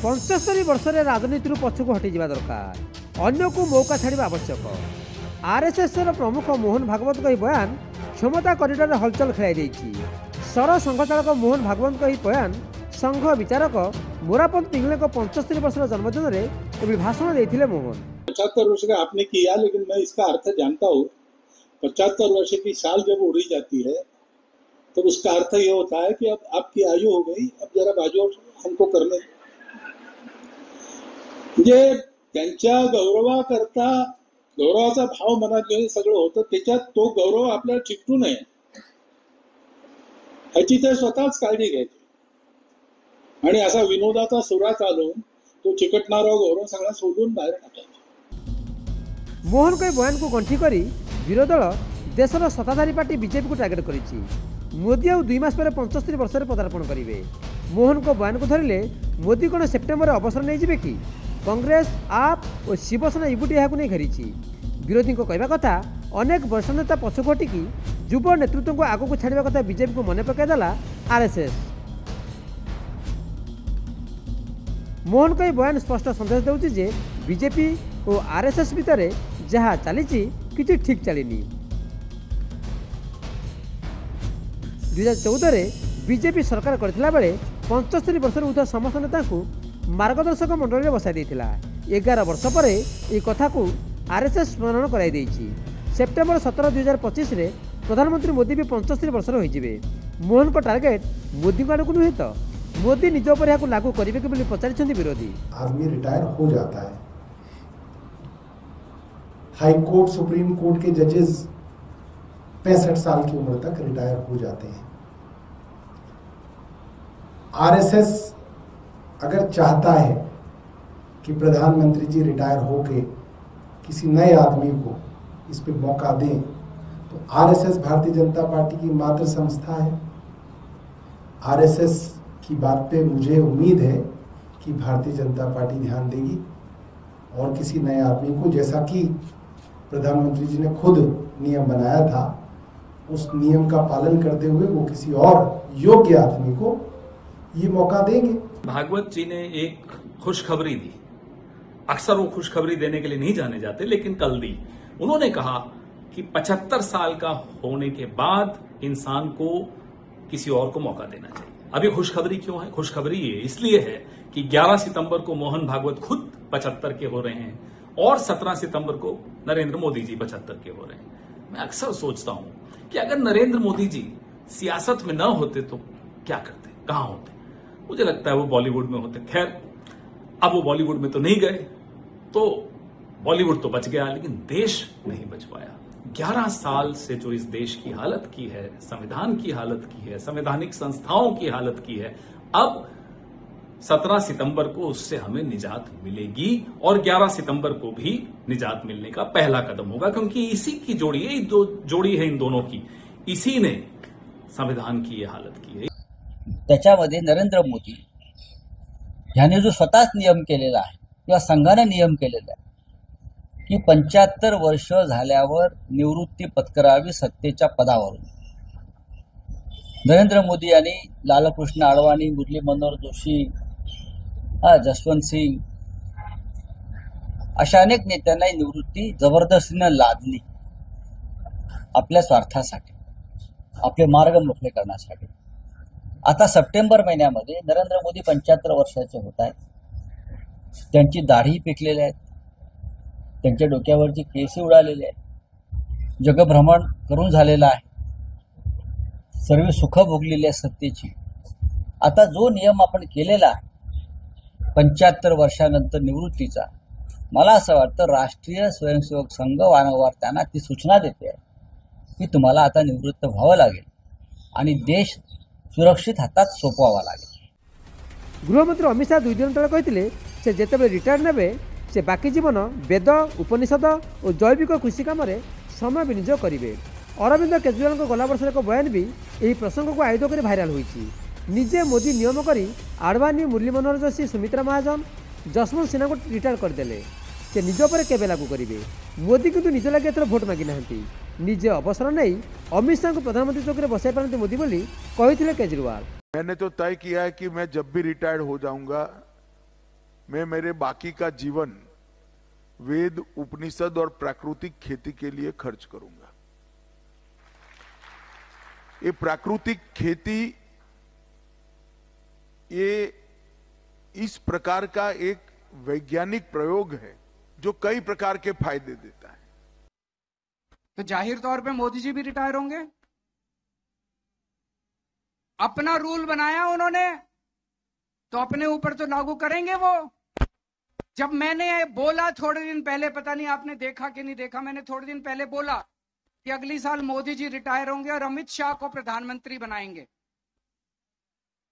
75 वर्ष राजनीति पछकू हटि जा दरकार, अन्य को मौका छाड़ा आवश्यक। आरएसएस प्रमुख मोहन भागवत बयान क्षमता कॉरिडोर हलचल खेलाई सर संघचालक मोहन भागवत बयान संघ विचारक मोरापंत पिंगले को 75 वर्ष जन्मदिन में भाषण देते मोहन। 75 वर्ष का आपने किया, लेकिन मैं इसका अर्थ जानता हूँ। 75 वर्ष की साल जब उड़ी जाती है तो उसका अर्थ ये होता है कि अब आपकी आयु हो गई, अब जरा बाजू हमको करने। म्हणजे त्यांच्या गौरवाचा भाव मनात घेऊन सगळं होतं, त्याच्यात तो गौरव आपल्याला चिकटू नये ह्याची ते स्वतःच काळजी घ्यायची आणि असा विनोदाचा सुरा चालून तो चिकटणारा गौरव सगळा सोडून बाहेर टाकायचा। मोहन के बयान को गंठी करी विरोधी दल देशर सत्ताधारी पार्टी बीजेपी को टार्गेट करिछि। मोदी आ 2 मास पर 75 वर्ष पदार्पण करेंगे। मोहन को बयान को धरिले मोदी कौन सेप्टेम्बर अवसर नहीं जिबे कि? कांग्रेस आप और शिवसेना युवटी यहाँ नहीं घेरी। विरोधी को कहवा कथा अनेक वरिष्ठ नेता पछक हटिकी युव नेतृत्व को आग को छाड़ा कथा बीजेपी को मन पकईदेला आरएसएस। मोहन का बयान स्पष्ट संदेश देउछि जे बीजेपी और आरएसएस भितर जहाँ चली किछि ठीक चलनी। 2014 बीजेपी सरकार करथिला बेले 75 वर्ष ऊर्ध्व समस्त नेता को मार्गदर्शक मंडल बसाई देथिला। 11 वर्ष पर यह कथा को आरएसएस स्मरण कराई देछि। सेप्टेम्बर 17, 2025 रे प्रधानमंत्री मोदी भी 75 वर्ष होइजिबे। मोहन को टार्गेट मोदी को आड़क नुहे तो मोदी निज पर यहाँ लागू करेंगे कि पचारि विरोधी। आदमी रिटायर हो जाता है, हाई कोर्ट सुप्रीम कोर्ट के जजेस 65 साल की उम्र तक रिटायर हो जाते हैं। आरएसएस अगर चाहता है कि प्रधानमंत्री जी रिटायर होके किसी नए आदमी को इस पे मौका दें, तो आरएसएस भारतीय जनता पार्टी की मातृ संस्था है। आरएसएस की बात पे मुझे उम्मीद है कि भारतीय जनता पार्टी ध्यान देगी और किसी नए आदमी को, जैसा कि प्रधानमंत्री जी ने खुद नियम बनाया था, उस नियम का पालन करते हुए वो किसी और योग्य आदमी को ये मौका देंगे। भागवत जी ने एक खुशखबरी दी। अक्सर वो खुशखबरी देने के लिए नहीं जाने जाते, लेकिन कल दी। उन्होंने कहा कि 75 साल का होने के बाद इंसान को किसी और को मौका देना चाहिए। अभी खुशखबरी क्यों है? खुशखबरी ये इसलिए है कि 11 सितंबर को मोहन भागवत खुद 75 के हो रहे हैं और 17 सितंबर को नरेंद्र मोदी जी 75 के हो रहे हैं। मैं अक्सर सोचता हूं कि अगर नरेंद्र मोदी जी सियासत में न होते तो क्या करते, कहां होते? मुझे लगता है वो बॉलीवुड में होते। खैर, अब वो बॉलीवुड में तो नहीं गए, तो बॉलीवुड तो बच गया, लेकिन देश नहीं बच पाया। 11 साल से जो इस देश की हालत की है, संविधान की हालत की है, संवैधानिक संस्थाओं की हालत की है, अब 17 सितंबर को उससे हमें निजात मिलेगी और 11 सितंबर को भी निजात मिलने का पहला कदम होगा, क्योंकि इसी की जोड़ी है, जोड़ी है इन दोनों की, इसी ने संविधान की ये हालत की है। त्याच्यामध्ये नरेंद्र मोदी ह्याने जो स्वतःच नियम केलेला आहे किंवा संघाने नियम केलेला आहे की 75 वर्ष झाल्यावर निवृत्ती पत्करावी सत्तेच्या पदावरून। नरेंद्र मोदी यांनी लालकृष्ण अडवाणी, मुरली मनोहर जोशी, जसवंत सिंग अशा अनेक नेत्यांना निवृत्ती जबरदस्तीने लादली आपल्या स्वार्थासाठी, आपले मार्ग मोकळे करण्यासाठी। आता सप्टेंबर महिन्यामध्ये नरेंद्र मोदी 75 वर्षाचे होत आहेत। त्यांची दाढी पिकलेली आहे, त्यांच्या डोक्यावरची केस उडालेली आहे, जगभ्रमण करून झालेला आहे, सर्व सुख भोगलेली आहे सत्तेची। आता जो नियम आपण केलेला आहे 75 वर्षानंतर निवृत्तीचा, मला असं वाटतं राष्ट्रीय स्वयंसेवक संघ वारंवार त्यांना ती सूचना देते आहे की तुम्हाला आता निवृत्त व्हावं लागेल आणि देश सुरक्षित हातात सोपवावा लागेल। गृहमंत्री अमित शाह 2 दिन तले कहते से जिते रिटायर ने से बाकी जीवन वेद, उपनिषद और जैविक कृषि काम समय विनियोग करेंगे। अरविंद केजरीवाल गला वर्ष एक बयान भी यही प्रसंग को आयुध कर भाइराल होती। निजे मोदी नियम करी आडवाणी, मुरली मनोहर जोशी, सुमित्रा महाजन, जसवंत सिन्हा को रिटायर करदे। से निज पर केबे लागू करेंगे? मोदी किंतु निज लगे एथर भोट मागी ना, निजे अवसर नहीं अमित शाह को प्रधानमंत्री चौकी बसाई पारती मोदी बोली कहते केजरीवाल। मैंने तो तय किया है कि मैं जब भी रिटायर्ड हो जाऊंगा मैं मेरे बाकी का जीवन वेद, उपनिषद और प्राकृतिक खेती के लिए खर्च करूंगा। ये प्राकृतिक खेती ये इस प्रकार का एक वैज्ञानिक प्रयोग है जो कई प्रकार के फायदे देता है। तो जाहिर तौर पे मोदी जी भी रिटायर होंगे। अपना रूल बनाया उन्होंने तो अपने ऊपर तो लागू करेंगे वो। जब मैंने बोला थोड़े दिन पहले, पता नहीं आपने देखा कि नहीं देखा, मैंने थोड़े दिन पहले बोला कि अगली साल मोदी जी रिटायर होंगे और अमित शाह को प्रधानमंत्री बनाएंगे,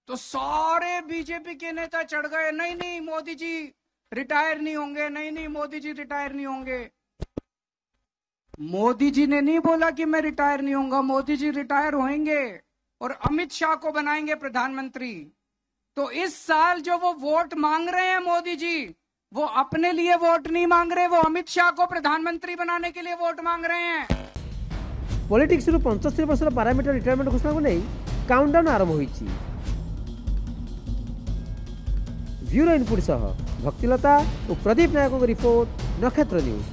तो सारे बीजेपी के नेता चढ़ गए, नहीं नहीं मोदी जी रिटायर नहीं होंगे, नहीं नहीं मोदी जी रिटायर नहीं होंगे। मोदी जी ने नहीं बोला कि मैं रिटायर नहीं होऊंगा, मोदी जी रिटायर होंगे और अमित शाह को बनाएंगे प्रधानमंत्री। तो इस साल जो वो वोट मांग रहे हैं मोदी जी, वो अपने लिए वोट नहीं मांग रहे, वो अमित शाह को प्रधानमंत्री बनाने के लिए वोट मांग रहे हैं। पॉलिटिक्स 75 वर्ष पारामिटर रिटायरमेंट घोषणा को नहीं काउंटडाउन आरंभ होईछि। ब्यूरो इनपुट सह भक्तिलता और प्रदीप नायक रिपोर्ट, नक्षत्र न्यूज।